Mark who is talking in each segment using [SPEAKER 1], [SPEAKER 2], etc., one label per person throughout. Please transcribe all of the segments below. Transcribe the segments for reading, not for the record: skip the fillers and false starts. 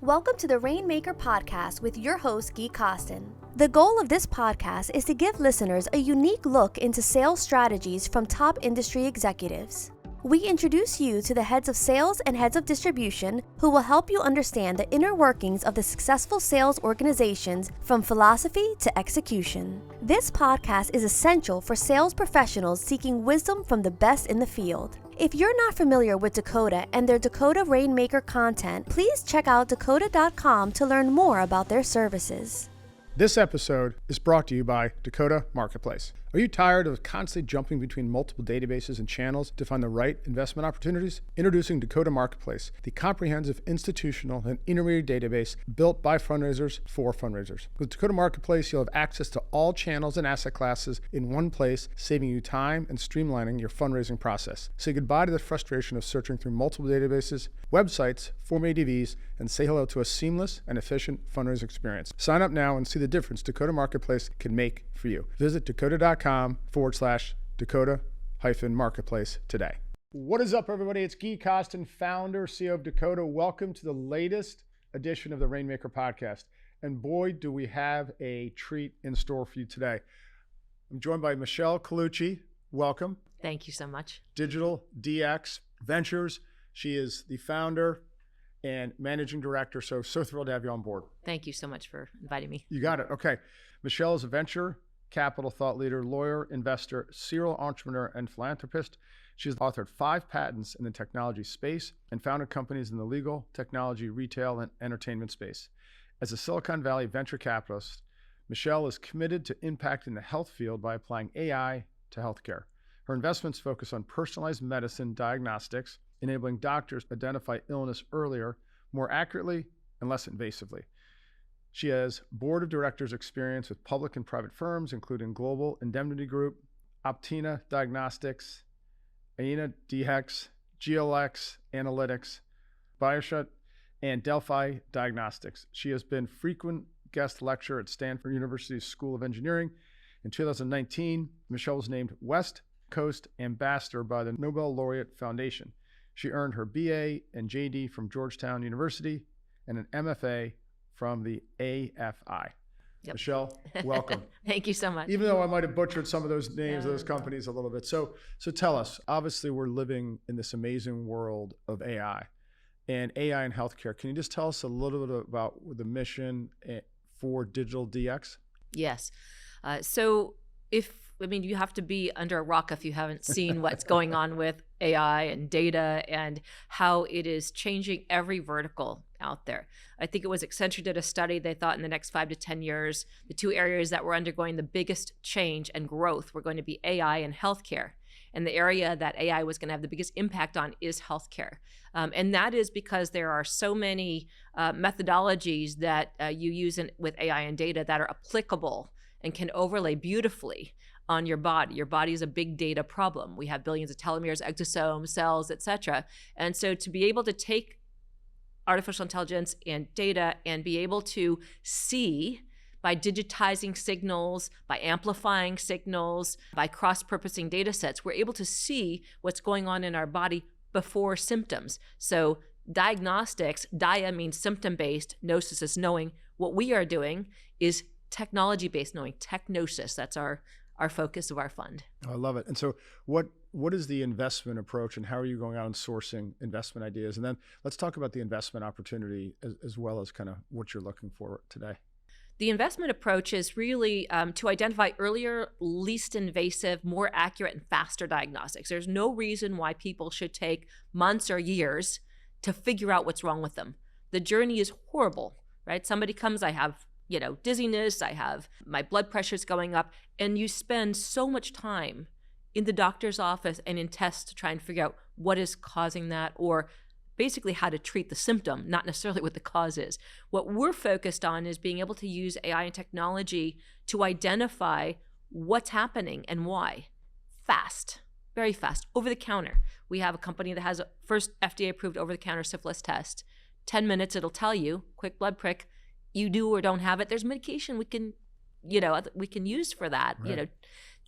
[SPEAKER 1] Welcome to the Rainmaker Podcast with your host, Gui Costin. The goal of this podcast is to give listeners a unique look into sales strategies from top industry executives. We introduce you to the heads of sales and heads of distribution who will help you understand the inner workings of the successful sales organizations from philosophy to execution. This podcast is essential for sales professionals seeking wisdom from the best in the field. If you're not familiar with Dakota and their Dakota Rainmaker content, please check out dakota.com to learn more about their services.
[SPEAKER 2] This episode is brought to you by Dakota Marketplace. Are you tired of constantly jumping between multiple databases and channels to find the right investment opportunities? Introducing Dakota Marketplace, the comprehensive institutional and intermediary database built by fundraisers for fundraisers. With Dakota Marketplace, you'll have access to all channels and asset classes in one place, saving you time and streamlining your fundraising process. Say goodbye to the frustration of searching through multiple databases, websites, Form ADVs, and say hello to a seamless and efficient fundraising experience. Sign up now and see the difference Dakota Marketplace can make for you. Visit dakota.com/Dakota-Marketplace today. What is up, everybody? It's Gui Costin, founder, CEO of Dakota. Welcome to the latest edition of the Rainmaker Podcast. And boy, do we have a treat in store for you today. I'm joined by Michele Colucci. Welcome.
[SPEAKER 3] Thank you so much.
[SPEAKER 2] DigitalDx Ventures. She is the founder and managing director. So thrilled to have you on board.
[SPEAKER 3] Thank you so much for inviting me.
[SPEAKER 2] You got it. Okay. Michele is a venture capital thought leader, lawyer, investor, serial entrepreneur, and philanthropist. She has authored 5 patents in the technology space and founded companies in the legal, technology, retail, and entertainment space. As a Silicon Valley venture capitalist, Michele is committed to impacting the health field by applying AI to healthcare. Her investments focus on personalized medicine diagnostics, enabling doctors to identify illness earlier, more accurately, and less invasively. She has board of directors experience with public and private firms, including Global Indemnity Group, Optina Diagnostics, Aina DX, GLX Analytics, Bioshut, and Delphi Diagnostics. She has been frequent guest lecturer at Stanford University's School of Engineering. In 2019, Michele was named West Coast Ambassador by the Nobel Laureate Foundation. She earned her BA and JD from Georgetown University and an MFA from the AFI. Yep. Michele, welcome.
[SPEAKER 3] Thank you so much.
[SPEAKER 2] Even though I might have butchered some of those names of those companies a little bit. So tell us, obviously we're living in this amazing world of AI and AI in healthcare. Can you just tell us a little bit about the mission for DigitalDx?
[SPEAKER 3] Yes. You have to be under a rock if you haven't seen what's going on with AI and data and how it is changing every vertical out there. I think it was Accenture did a study. They thought in the next 5 to 10 years, the 2 areas that were undergoing the biggest change and growth were going to be AI and healthcare. And the area that AI was going to have the biggest impact on is healthcare. And that is because there are so many methodologies that you use with AI and data that are applicable and can overlay beautifully on your body. Your body is a big data problem. We have billions of telomeres, exosomes, cells, et cetera. And so to be able to take artificial intelligence and data and be able to see by digitizing signals, by amplifying signals, by cross-purposing data sets, we're able to see what's going on in our body before symptoms. So diagnostics, dia means symptom-based, gnosis is knowing. What we are doing is technology-based knowing, technosis. That's our focus of our fund.
[SPEAKER 2] I love it. And so what is the investment approach and how are you going out and sourcing investment ideas? And then let's talk about the investment opportunity as well as kind of what you're looking for today.
[SPEAKER 3] The investment approach is really to identify earlier, least invasive, more accurate and faster diagnostics. There's no reason why people should take months or years to figure out what's wrong with them. The journey is horrible, right? Somebody comes, I have dizziness, I have my blood pressure's going up, and you spend so much time in the doctor's office and in tests to try and figure out what is causing that, or basically how to treat the symptom, not necessarily what the cause is. What we're focused on is being able to use AI and technology to identify what's happening and why. Fast, very fast, over the counter. We have a company that has a first FDA-approved over-the-counter syphilis test. 10 minutes, it'll tell you, quick blood prick, you do or don't have it. There's medication we can we can use for that,
[SPEAKER 2] Right.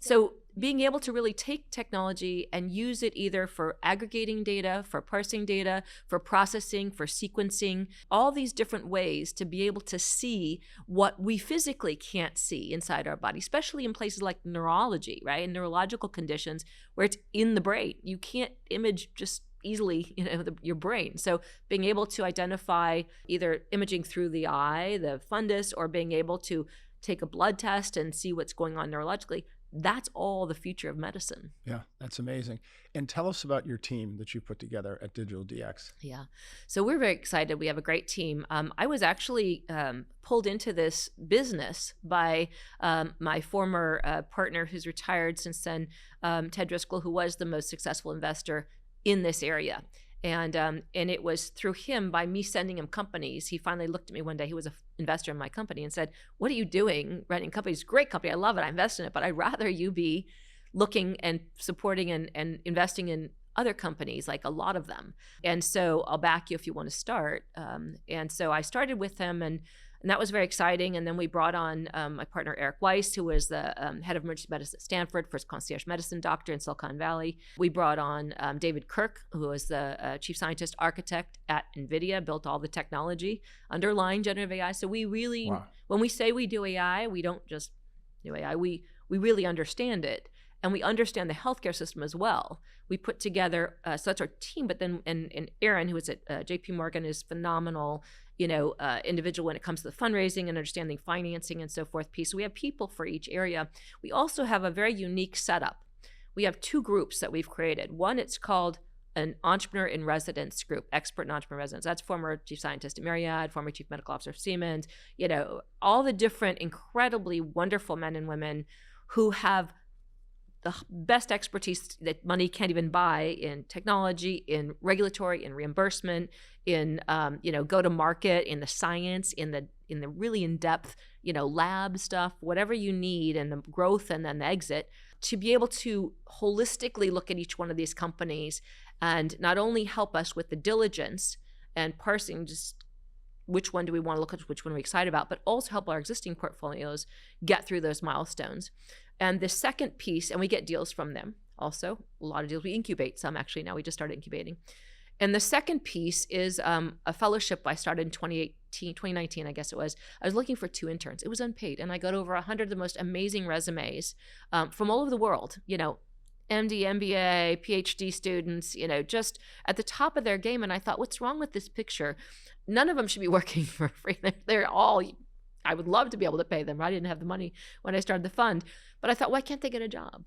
[SPEAKER 3] So being able to really take technology and use it either for aggregating data, for parsing data, for processing, for sequencing, all these different ways to be able to see what we physically can't see inside our body, especially in places like neurology, right? In neurological conditions where it's in the brain. You can't image just easily, your brain. So being able to identify either imaging through the eye, the fundus, or being able to take a blood test and see what's going on neurologically, that's all the future of medicine.
[SPEAKER 2] Yeah, that's amazing. And tell us about your team that you put together at DigitalDx.
[SPEAKER 3] Yeah. So we're very excited. We have a great team. I was actually pulled into this business by my former partner who's retired since then, Ted Driscoll, who was the most successful investor in this area. And it was through him, by me sending him companies. He finally looked at me one day. He was an investor in my company and said, "What are you doing running companies? Great company. I love it. I invest in it. But I'd rather you be looking and supporting and investing in other companies, like a lot of them. And so I'll back you if you want to start." And so I started with him, and that was very exciting. And then we brought on my partner, Eric Weiss, who was the head of emergency medicine at Stanford, first concierge medicine doctor in Silicon Valley. We brought on David Kirk, who was the chief scientist architect at NVIDIA, built all the technology underlying generative AI. So we really, when we say we do AI, we don't just do AI. We really understand it. And we understand the healthcare system as well. We put together, so that's our team, but then, and Aaron, who is at JP Morgan, is phenomenal, individual when it comes to the fundraising and understanding financing and so forth piece. So we have people for each area. We also have a very unique setup. We have two groups that we've created. One, it's called an entrepreneur in residence group, expert in entrepreneur residence. That's former chief scientist at Marriott, former chief medical officer of Siemens, all the different incredibly wonderful men and women who have the best expertise that money can't even buy in technology, in regulatory, in reimbursement, in go to market, in the science, in the really in-depth lab stuff, whatever you need, and the growth and then the exit, to be able to holistically look at each one of these companies and not only help us with the diligence and parsing just which one do we want to look at, which one are we excited about, but also help our existing portfolios get through those milestones. And the second piece, and we get deals from them also, a lot of deals. We incubate some actually now. We just started incubating. And the second piece is a fellowship I started in 2019, I guess it was. I was looking for 2 interns. It was unpaid. And I got over 100 of the most amazing resumes from all over the world, MD, MBA, PhD students, just at the top of their game. And I thought, what's wrong with this picture? None of them should be working for free. They're all, I would love to be able to pay them. I didn't have the money when I started the fund. But I thought, why can't they get a job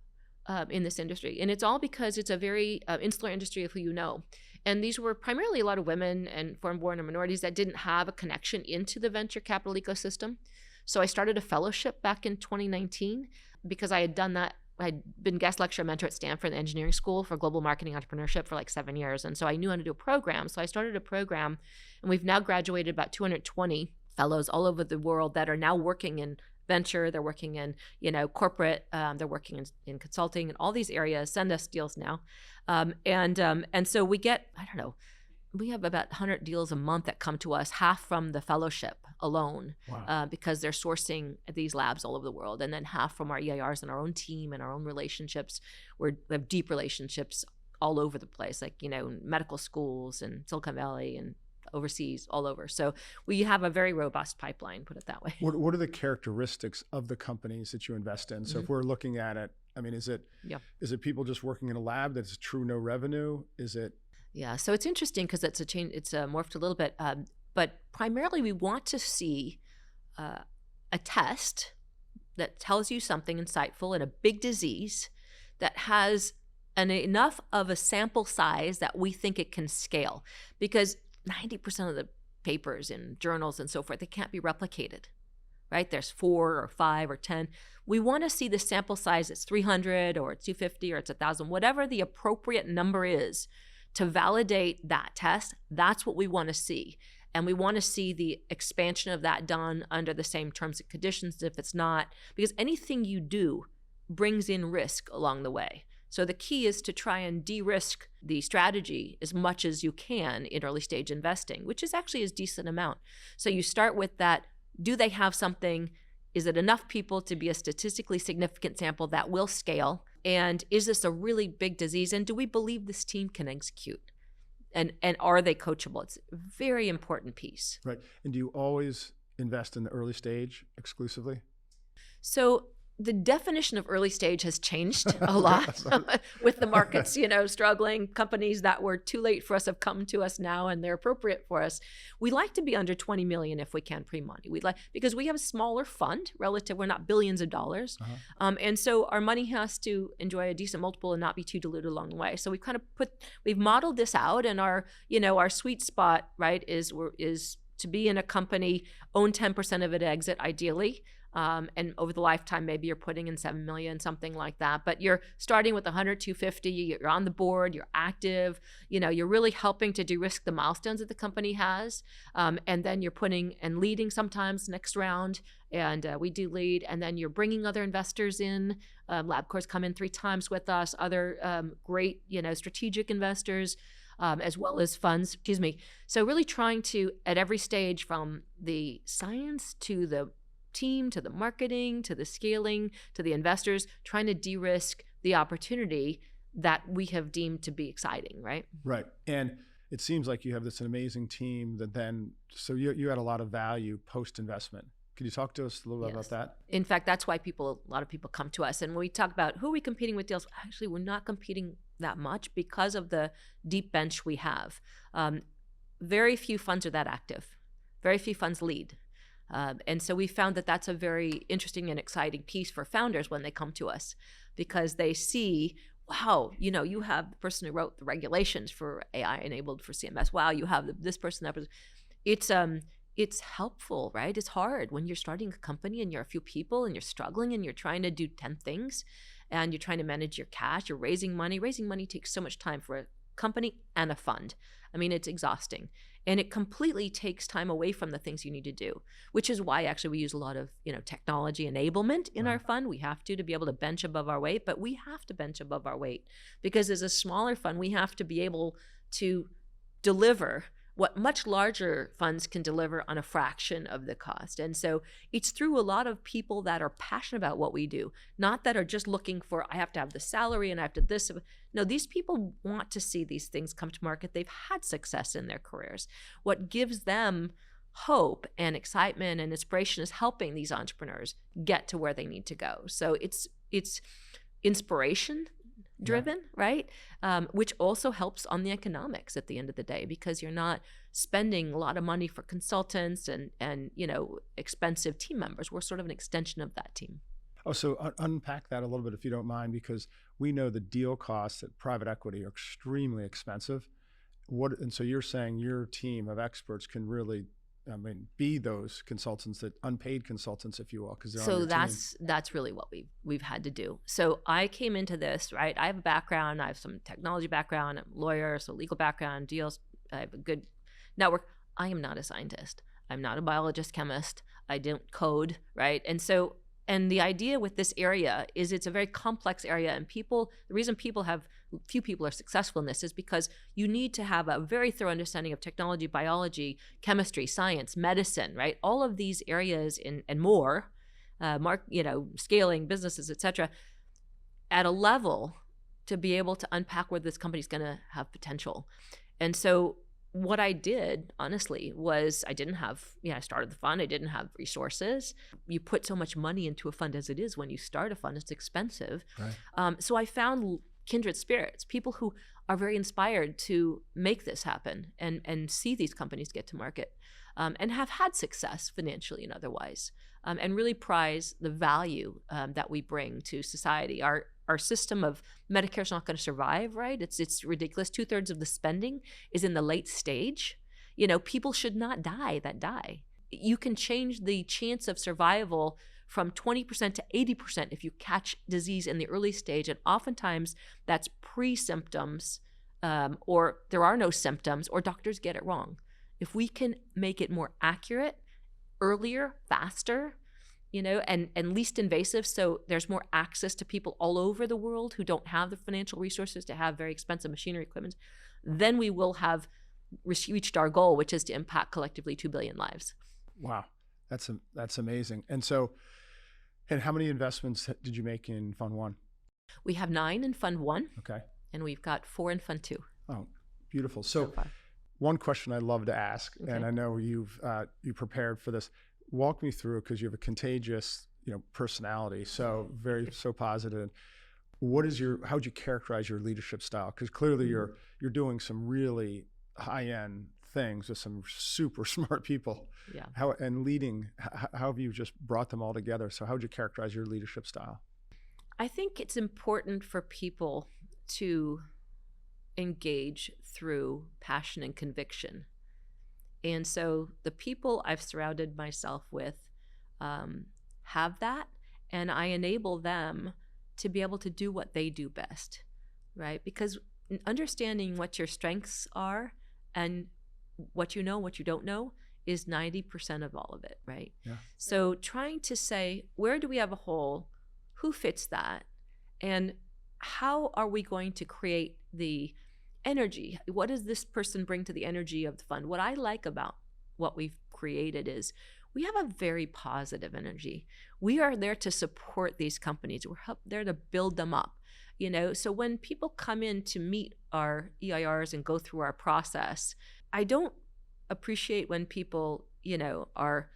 [SPEAKER 3] in this industry? And it's all because it's a very insular industry of who you know. And these were primarily a lot of women and foreign-born and minorities that didn't have a connection into the venture capital ecosystem. So I started a fellowship back in 2019 because I had done that. I'd been guest lecturer mentor at Stanford Engineering School for global marketing entrepreneurship for like 7 years. And so I knew how to do a program. So I started a program, and we've now graduated about 220 fellows all over the world that are now working in venture, they're working in, corporate, they're working in consulting and all these areas, send us deals now. And so we get, we have about 100 deals a month that come to us, half from the fellowship alone, because they're sourcing these labs all over the world, and then half from our EIRs and our own team and our own relationships. We have deep relationships all over the place, like, medical schools and Silicon Valley and overseas, all over. So we have a very robust pipeline, put it that way.
[SPEAKER 2] What are the characteristics of the companies that you invest in? So if we're looking at it, is it people just working in a lab that's true no revenue? Is it? Yeah.
[SPEAKER 3] So it's interesting because it's a change. It's morphed a little bit, but primarily we want to see a test that tells you something insightful in a big disease that has enough of a sample size that we think it can scale, because 90% of the papers in journals and so forth, they can't be replicated, right? There's 4 or 5 or 10. We want to see the sample size. It's 300 or it's 250 or it's 1,000, whatever the appropriate number is to validate that test. That's what we want to see. And we want to see the expansion of that done under the same terms and conditions if it's not, because anything you do brings in risk along the way. So the key is to try and de-risk the strategy as much as you can in early stage investing, which is actually a decent amount. So you start with that, do they have something Is it enough people to be a statistically significant sample that will scale? And is this a really big disease? And do we believe this team can execute? And are they coachable? It's a very important piece.
[SPEAKER 2] Right. And do you always invest in the early stage exclusively?
[SPEAKER 3] So the definition of early stage has changed a lot with the markets, struggling. Companies that were too late for us have come to us now, and they're appropriate for us. We like to be under 20 million if we can pre-money. Because we have a smaller fund relative. We're not billions of dollars. And so our money has to enjoy a decent multiple and not be too diluted along the way. So we've modeled this out, and our sweet spot, right, is to be in a company, own 10% of it, exit ideally. And over the lifetime, maybe you're putting in 7 million, something like that. But you're starting with 100, 250, you're on the board, you're active, you're really helping to de-risk the milestones that the company has. And then you're putting and leading sometimes next round. And we do lead. And then you're bringing other investors in. LabCorp's come in 3 times with us, other great, strategic investors. As well as funds, So really trying to, at every stage, from the science to the team, to the marketing, to the scaling, to the investors, trying to de-risk the opportunity that we have deemed to be exciting, right?
[SPEAKER 2] Right. And it seems like you have this amazing team that then, so you had a lot of value post-investment. Can you talk to us a little bit about that?
[SPEAKER 3] In fact, that's why a lot of people come to us. And when we talk about who are we competing with deals, actually, we're not competing that much because of the deep bench we have. Very few funds are that active. Very few funds lead. And so we found that that's a very interesting and exciting piece for founders when they come to us, because they see, wow, you have the person who wrote the regulations for AI enabled for CMS. Wow, you have this person. That person. It's helpful, right? It's hard when you're starting a company and you're a few people and you're struggling and you're trying to do 10 things and you're trying to manage your cash. You're raising money. Raising money takes so much time for a company and a fund. I mean, it's exhausting. And it completely takes time away from the things you need to do, which is why actually we use a lot of, technology enablement in our fund. We have to be able to bench above our weight, but we have to bench above our weight because as a smaller fund, we have to be able to deliver what much larger funds can deliver on a fraction of the cost. And so it's through a lot of people that are passionate about what we do, not that are just looking for, I have to have the salary and I have to this. No, these people want to see these things come to market. They've had success in their careers. What gives them hope and excitement and inspiration is helping these entrepreneurs get to where they need to go. So it's inspiration driven, right? Which also helps on the economics at the end of the day, because you're not spending a lot of money for consultants and expensive team members. We're sort of an extension of that team.
[SPEAKER 2] Oh, so unpack that a little bit if you don't mind, because we know the deal costs at private equity are extremely expensive. And so you're saying your team of experts can really, be those consultants, that unpaid consultants, if you will, because they're on your team.
[SPEAKER 3] That's really what we've had to do. So I came into this, right? I have a background. I have some technology background. I'm a lawyer, so legal background, deals. I have a good network. I am not a scientist. I'm not a biologist, chemist. I don't code, right? And the idea with this area is it's a very complex area, and the reason few people are successful in this is because you need to have a very thorough understanding of technology, biology, chemistry, science, medicine, right? All of these areas and more, scaling businesses, et cetera, at a level to be able to unpack where this company is going to have potential. And so what I did, honestly, was I started the fund. I didn't have resources. You put so much money into a fund as it is when you start a fund. It's expensive. Right. So I found kindred spirits, people who are very inspired to make this happen and see these companies get to market and have had success financially and otherwise, and really prize the value that we bring to society. Our system of Medicare is not going to survive, right? It's ridiculous. 2/3 of the spending is in the late stage. People should not die. You can change the chance of survival from 20% to 80% if you catch disease in the early stage. And oftentimes that's pre-symptoms, or there are no symptoms, or doctors get it wrong. If we can make it more accurate, earlier, faster, and least invasive, so there's more access to people all over the world who don't have the financial resources to have very expensive machinery equipment, then we will have reached our goal, which is to impact collectively 2 billion lives.
[SPEAKER 2] Wow, that's amazing. And so And how many investments did you make in Fund 1?
[SPEAKER 3] We have 9 in Fund 1.
[SPEAKER 2] Okay.
[SPEAKER 3] And we've got 4 in Fund 2.
[SPEAKER 2] Oh, beautiful. So
[SPEAKER 3] far.
[SPEAKER 2] One question I love to ask,
[SPEAKER 3] Okay.
[SPEAKER 2] and I know you prepared for this. Walk me through, because you have a contagious, personality. So so positive. How would you characterize your leadership style? Because clearly you're doing some really high-end things with some super smart people.
[SPEAKER 3] Yeah.
[SPEAKER 2] How have you just brought them all together? So how would you characterize your leadership style?
[SPEAKER 3] I think it's important for people to engage through passion and conviction. And so the people I've surrounded myself with have that, and I enable them to be able to do what they do best, right? Because understanding what your strengths are and what you know, what you don't know, is 90% of all of it, right?
[SPEAKER 2] Yeah.
[SPEAKER 3] So trying to say, where do we have a hole? Who fits that? And how are we going to create the energy? What does this person bring to the energy of the fund? What I like about what we've created is we have a very positive energy. We are there to support these companies. We're there to build them up. So when people come in to meet our EIRs and go through our process, I don't appreciate when people, are,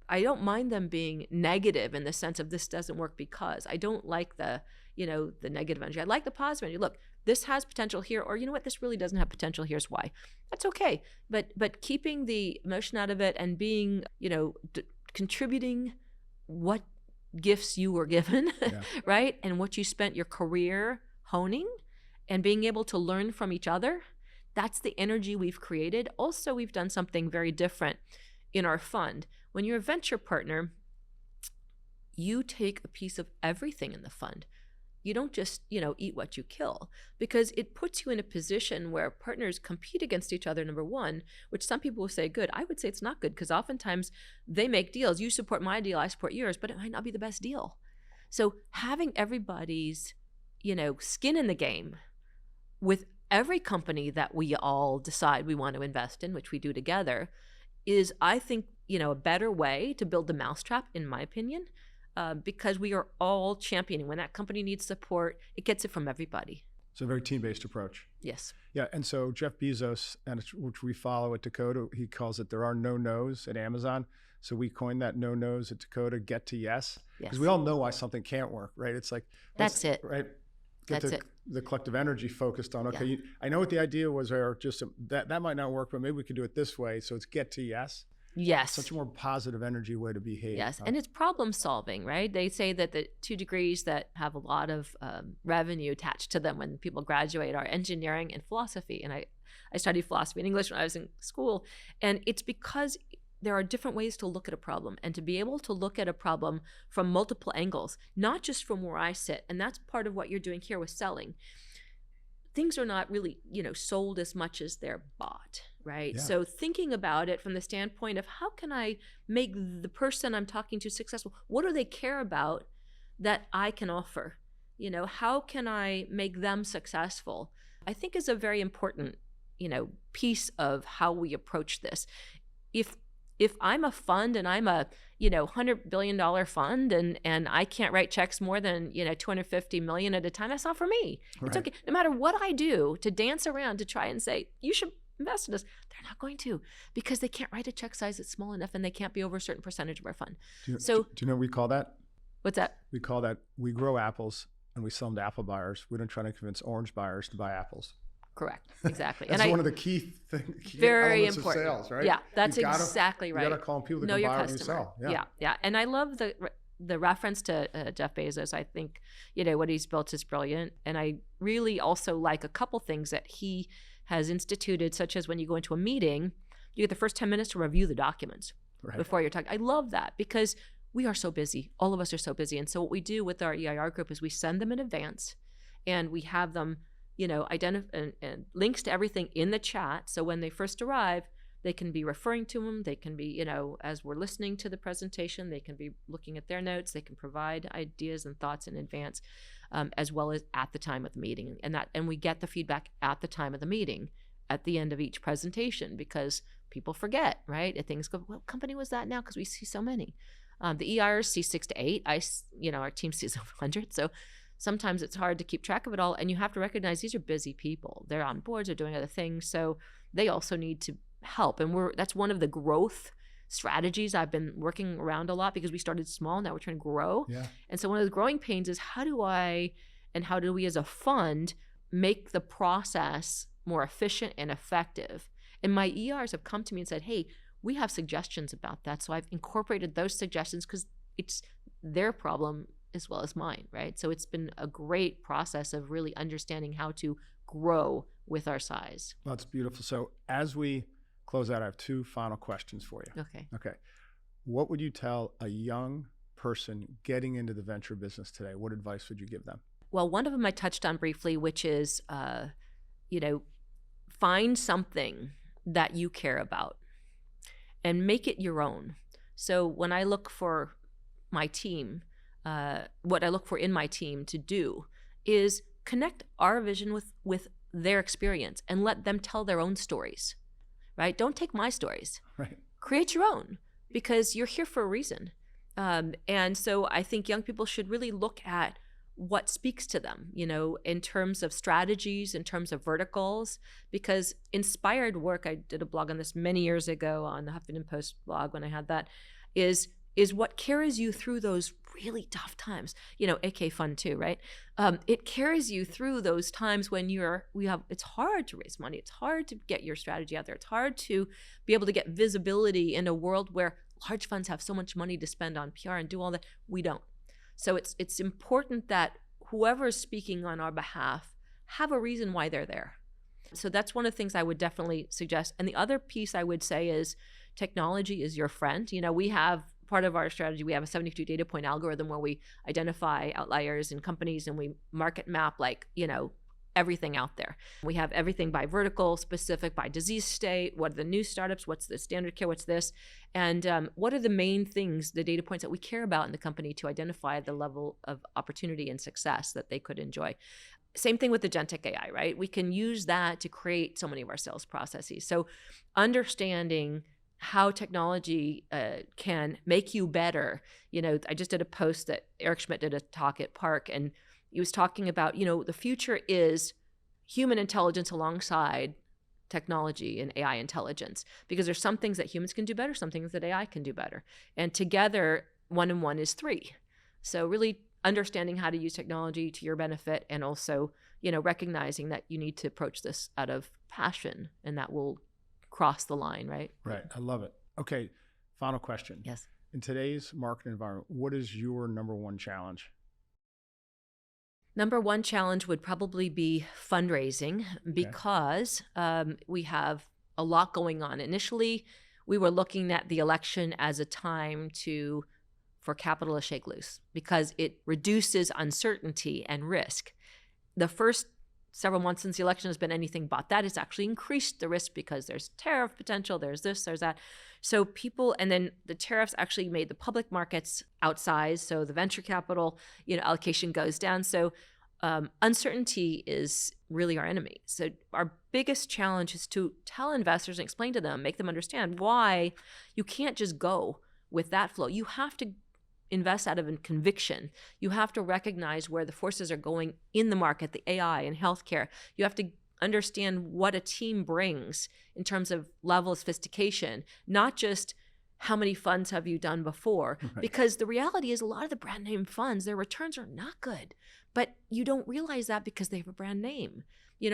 [SPEAKER 3] I don't mind them being negative in the sense of this doesn't work because. I don't like the negative energy. I like the positive energy. Look, this has potential here, or you know what, this really doesn't have potential. Here's why. That's okay. But keeping the emotion out of it and being, contributing what gifts you were given,
[SPEAKER 2] Yeah.
[SPEAKER 3] right? And what you spent your career honing and being able to learn from each other. That's the energy we've created. Also, we've done something very different in our fund. When you're a venture partner, you take a piece of everything in the fund. You don't just, eat what you kill, because it puts you in a position where partners compete against each other, number one, which some people will say good. I would say it's not good, because oftentimes they make deals. You support my deal, I support yours, but it might not be the best deal. So having everybody's, skin in the game with every company that we all decide we want to invest in, which we do together, is, I think, a better way to build the mousetrap, in my opinion. Because we are all championing. When that company needs support, it gets it from everybody.
[SPEAKER 2] So a very team-based approach.
[SPEAKER 3] Yes.
[SPEAKER 2] Yeah, and so Jeff Bezos, which we follow at Dakota, he calls it, there are no no's at Amazon. So we coined that no no's at Dakota, get to yes. Because we all know why something can't work, right? It's like,
[SPEAKER 3] that's it.
[SPEAKER 2] Right?
[SPEAKER 3] That's it.
[SPEAKER 2] The collective energy focused on, okay, I know what the idea was, or just that might not work, but maybe we could do it this way. So it's get to yes.
[SPEAKER 3] Yes.
[SPEAKER 2] Such a more positive energy way to behave.
[SPEAKER 3] Yes. And it's problem solving, right? They say that the 2 degrees that have a lot of revenue attached to them when people graduate are engineering and philosophy. And I studied philosophy and English when I was in school. And it's because there are different ways to look at a problem, and to be able to look at a problem from multiple angles, not just from where I sit. And that's part of what you're doing here with selling. Things are not really, sold as much as they're bought, right?
[SPEAKER 2] Yeah.
[SPEAKER 3] So thinking about it from the standpoint of, how can I make the person I'm talking to successful? What do they care about that I can offer? How can I make them successful? I think is a very important, piece of how we approach this. If I'm a fund and I'm a, $100 billion fund and I can't write checks more than, $250 million at a time, that's not for me.
[SPEAKER 2] Right.
[SPEAKER 3] It's okay. No matter what I do to dance around to try and say, you should invest in this, they're not going to, because they can't write a check size that's small enough, and they can't be over a certain percentage of our fund.
[SPEAKER 2] Do you know what we call that?
[SPEAKER 3] What's that?
[SPEAKER 2] We call that, we grow apples and we sell them to apple buyers. We don't try to convince orange buyers to buy apples.
[SPEAKER 3] Correct. Exactly.
[SPEAKER 2] That's one of the key
[SPEAKER 3] very
[SPEAKER 2] elements
[SPEAKER 3] important.
[SPEAKER 2] of sales, right?
[SPEAKER 3] Yeah, that's exactly right.
[SPEAKER 2] You got to call people that
[SPEAKER 3] know
[SPEAKER 2] can
[SPEAKER 3] your
[SPEAKER 2] buy
[SPEAKER 3] customer.
[SPEAKER 2] what you sell.
[SPEAKER 3] Yeah. And I love the reference to Jeff Bezos. I think, what he's built is brilliant. And I really also like a couple things that he has instituted, such as when you go into a meeting, you get the first 10 minutes to review the documents before you're talking. I love that, because we are so busy. All of us are so busy. And so what we do with our EIR group is we send them in advance, and we have them identify and links to everything in the chat. So when they first arrive, they can be referring to them. They can be, as we're listening to the presentation, they can be looking at their notes. They can provide ideas and thoughts in advance, as well as at the time of the meeting. And we get the feedback at the time of the meeting, at the end of each presentation, because people forget, right? And things go, what company was that now? Because we see so many. The ERs see 6 to 8. Our team sees 100. So sometimes it's hard to keep track of it all. And you have to recognize these are busy people. They're on boards, they're doing other things. So they also need to help. And that's one of the growth strategies I've been working around a lot, because we started small, now we're trying to grow.
[SPEAKER 2] Yeah.
[SPEAKER 3] And so one of the growing pains is how do we as a fund make the process more efficient and effective? And my ERs have come to me and said, hey, we have suggestions about that. So I've incorporated those suggestions because it's their problem as well as mine, right? So it's been a great process of really understanding how to grow with our size.
[SPEAKER 2] Well, that's beautiful. So as we close out, I have 2 final questions for you.
[SPEAKER 3] Okay.
[SPEAKER 2] What would you tell a young person getting into the venture business today? What advice would you give them?
[SPEAKER 3] Well, one of them I touched on briefly, which is, find something that you care about and make it your own. So when I look for my team, what I look for in my team to do is connect our vision with their experience and let them tell their own stories, right? Don't take my stories.
[SPEAKER 2] Right.
[SPEAKER 3] Create your own, because you're here for a reason. And so I think young people should really look at what speaks to them, in terms of strategies, in terms of verticals, because inspired work, I did a blog on this many years ago on the Huffington Post blog when I had that, is what carries you through those really tough times, AK Fund too, right? It carries you through those times when it's hard to raise money. It's hard to get your strategy out there. It's hard to be able to get visibility in a world where large funds have so much money to spend on PR and do all that. We don't. So it's important that whoever is speaking on our behalf have a reason why they're there. So that's one of the things I would definitely suggest. And the other piece I would say is technology is your friend. We have part of our strategy, we have a 72 data point algorithm where we identify outliers in companies and we market map everything out there. We have everything by vertical, specific by disease state, what are the new startups, what's the standard care, what's this, and what are the main things, the data points that we care about in the company to identify the level of opportunity and success that they could enjoy. Same thing with agentic AI, right? We can use that to create so many of our sales processes. So understanding how technology can make you better. I just did a post that Eric Schmidt did a talk at Park, and he was talking about, the future is human intelligence alongside technology and AI intelligence, because there's some things that humans can do better, some things that AI can do better. And together, 1 and 1 is 3. So really understanding how to use technology to your benefit, and also, recognizing that you need to approach this out of passion, and that will cross the line, right?
[SPEAKER 2] Right. I love it. Okay. Final question.
[SPEAKER 3] Yes.
[SPEAKER 2] In today's market environment, what is your number 1 challenge?
[SPEAKER 3] Number 1 challenge would probably be fundraising, because we have a lot going on. Initially, we were looking at the election as a time for capital to shake loose, because it reduces uncertainty and risk. The first several months since the election has been anything but that. It's actually increased the risk because there's tariff potential, there's this, there's that. So and then the tariffs actually made the public markets outsized, so the venture capital, allocation goes down. So uncertainty is really our enemy. So our biggest challenge is to tell investors and explain to them, make them understand why you can't just go with that flow. You have to invest out of a conviction. You have to recognize where the forces are going in the market, the AI and healthcare. You have to understand what a team brings in terms of level of sophistication, not just how many funds have you done before? Right. Because the reality is a lot of the brand name funds, their returns are not good, but you don't realize that because they have a brand name.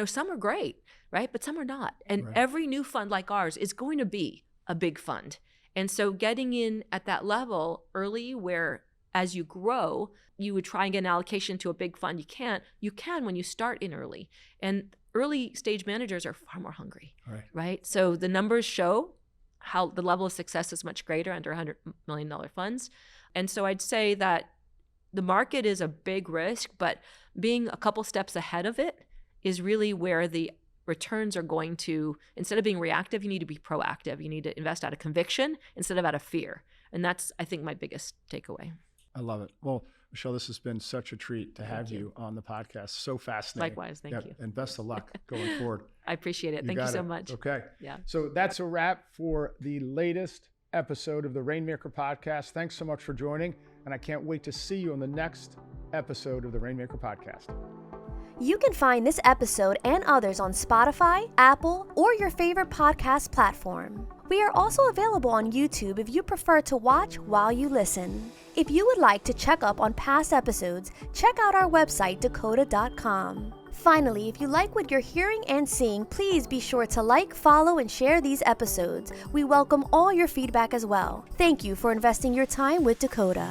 [SPEAKER 3] Some are great, right? But some are not. And right. Every new fund like ours is going to be a big fund. And so getting in at that level early, where as you grow, you would try and get an allocation to a big fund. You can when you start in early. And early stage managers are far more hungry, right? So the numbers show how the level of success is much greater under $100 million funds. And so I'd say that the market is a big risk, but being a couple steps ahead of it is really where the returns are going to, instead of being reactive, you need to be proactive. You need to invest out of conviction instead of out of fear. And that's, I think, my biggest takeaway.
[SPEAKER 2] I love it. Well, Michele, this has been such a treat to have you on the podcast. So fascinating.
[SPEAKER 3] Likewise. Thank you.
[SPEAKER 2] And best of luck going forward.
[SPEAKER 3] I appreciate it. Thank you so much.
[SPEAKER 2] Okay.
[SPEAKER 3] Yeah.
[SPEAKER 2] So that's a wrap for the latest episode of the Rainmaker Podcast. Thanks so much for joining, and I can't wait to see you on the next episode of the Rainmaker Podcast.
[SPEAKER 1] You can find this episode and others on Spotify, Apple, or your favorite podcast platform. We are also available on YouTube if you prefer to watch while you listen. If you would like to check up on past episodes, check out our website, dakota.com. Finally, if you like what you're hearing and seeing, please be sure to like, follow, and share these episodes. We welcome all your feedback as well. Thank you for investing your time with Dakota.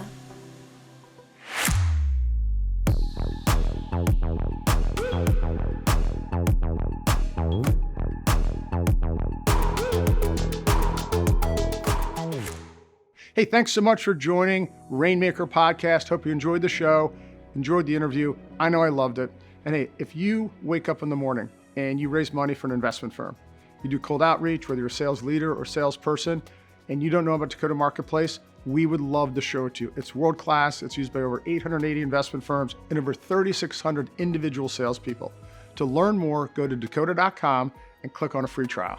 [SPEAKER 2] Hey, thanks so much for joining Rainmaker Podcast. Hope you enjoyed the show, enjoyed the interview. I know I loved it. And hey, if you wake up in the morning and you raise money for an investment firm, you do cold outreach, whether you're a sales leader or salesperson, and you don't know about Dakota Marketplace, we would love to show it to you. It's world-class. It's used by over 880 investment firms and over 3,600 individual salespeople. To learn more, go to dakota.com and click on a free trial.